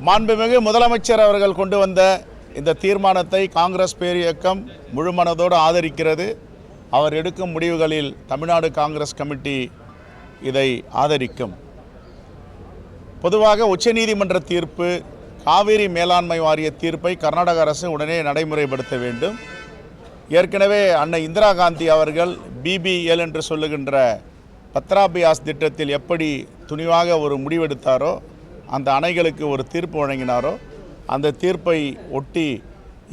மாண்புமிகு முதலமைச்சர் அவர்கள் கொண்டு வந்த இந்த தீர்மானத்தை காங்கிரஸ் பேரியக்கம் முழுமனதோடு ஆதரிக்கிறது. அவர் எடுக்கும் முடிவுகளில் தமிழ்நாடு காங்கிரஸ் கமிட்டி இதை ஆதரிக்கும். பொதுவாக உச்சநீதிமன்ற தீர்ப்பு, காவிரி மேலாண்மை வாரிய தீர்ப்பை கர்நாடக அரசு உடனே நடைமுறைப்படுத்த வேண்டும். ஏற்கனவே அன்னை இந்திரா காந்தி அவர்கள் BBL என்று சொல்லுகின்ற பத்ராபியாஸ் திட்டத்தில் எப்படி துணிவாக ஒரு முடிவெடுத்தாரோ, அந்த அணைகளுக்கு ஒரு தீர்ப்பு வழங்கினாரோ, அந்த தீர்ப்பை ஒட்டி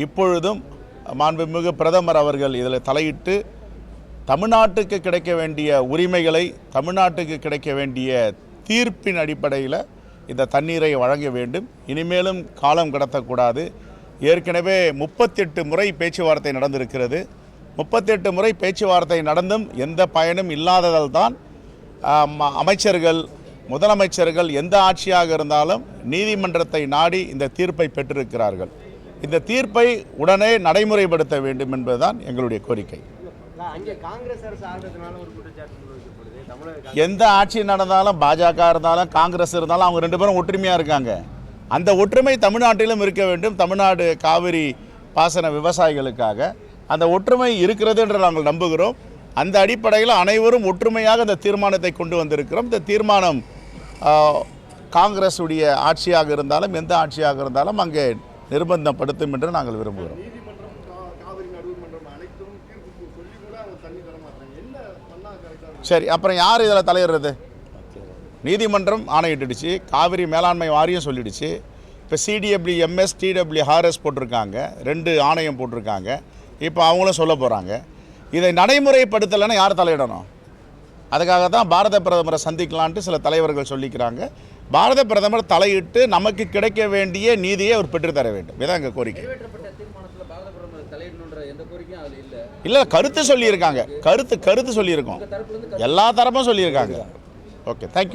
இப்பொழுதும் மாண்புமிகு பிரதமர் அவர்கள் இதில் தலையிட்டு தமிழ்நாட்டுக்கு கிடைக்க வேண்டிய உரிமைகளை, தமிழ்நாட்டுக்கு கிடைக்க வேண்டிய தீர்ப்பின் அடிப்படையில் இந்த தண்ணீரை வழங்க வேண்டும். இனிமேலும் காலம் கடத்தக்கூடாது. ஏற்கனவே 38 முறை பேச்சுவார்த்தை நடந்திருக்கிறது. 38 முறை பேச்சுவார்த்தை நடந்தும் எந்த பயனும் இல்லாததால் தான் அமைச்சர்கள், முதலமைச்சர்கள் எந்த ஆட்சியாக இருந்தாலும் நீதிமன்றத்தை நாடி இந்த தீர்ப்பை பெற்றிருக்கிறார்கள். இந்த தீர்ப்பை உடனே நடைமுறைப்படுத்த வேண்டும் என்பதுதான் எங்களுடைய கோரிக்கை. எந்த ஆட்சி நடந்தாலும், பாஜக இருந்தாலும் காங்கிரஸ் இருந்தாலும், அவங்க ரெண்டு பேரும் ஒற்றுமையாக இருக்காங்க. அந்த ஒற்றுமை தமிழ்நாட்டிலும் இருக்க வேண்டும். தமிழ்நாடு காவிரி பாசன விவசாயிகளுக்காக அந்த ஒற்றுமை இருக்கிறது என்று நாங்கள் நம்புகிறோம். அந்த அடிப்படையில் அனைவரும் ஒற்றுமையாக இந்த தீர்மானத்தை கொண்டு வந்திருக்கிறோம். இந்த தீர்மானம் காங்கிரஸுடைய ஆட்சியாக இருந்தாலும் எந்த ஆட்சியாக இருந்தாலும் அங்கே நிர்பந்தப்படுத்தும் என்று நாங்கள் விரும்புகிறோம். சரி, அப்புறம் யார் இதில் தலையிடுறது? நீதிமன்றம் ஆணையிட்டுடுச்சு, காவிரி மேலாண்மை வாரியம் சொல்லிடுச்சு. இப்போ CWMS TWRS போட்டிருக்காங்க, 2 ஆணையம் போட்டிருக்காங்க. இப்போ அவங்களும் சொல்ல போகிறாங்க. இதை நடைமுறைப்படுத்தலைன்னா யார் தலையிடணும்? அதுக்காக தான் பாரத பிரதமரை சந்திக்கலான்ட்டு சில தலைவர்கள் சொல்லிக்கிறாங்க. பாரத பிரதமர் தலையிட்டு நமக்கு கிடைக்க வேண்டிய நீதியை அவர் பெற்றுத்தர வேண்டும். இதான் எங்கள் கோரிக்கை. இல்லை, கருத்து சொல்லியிருக்காங்க. கருத்து சொல்லியிருக்கோம். எல்லா தரப்பும் சொல்லியிருக்காங்க. Okay, thank you.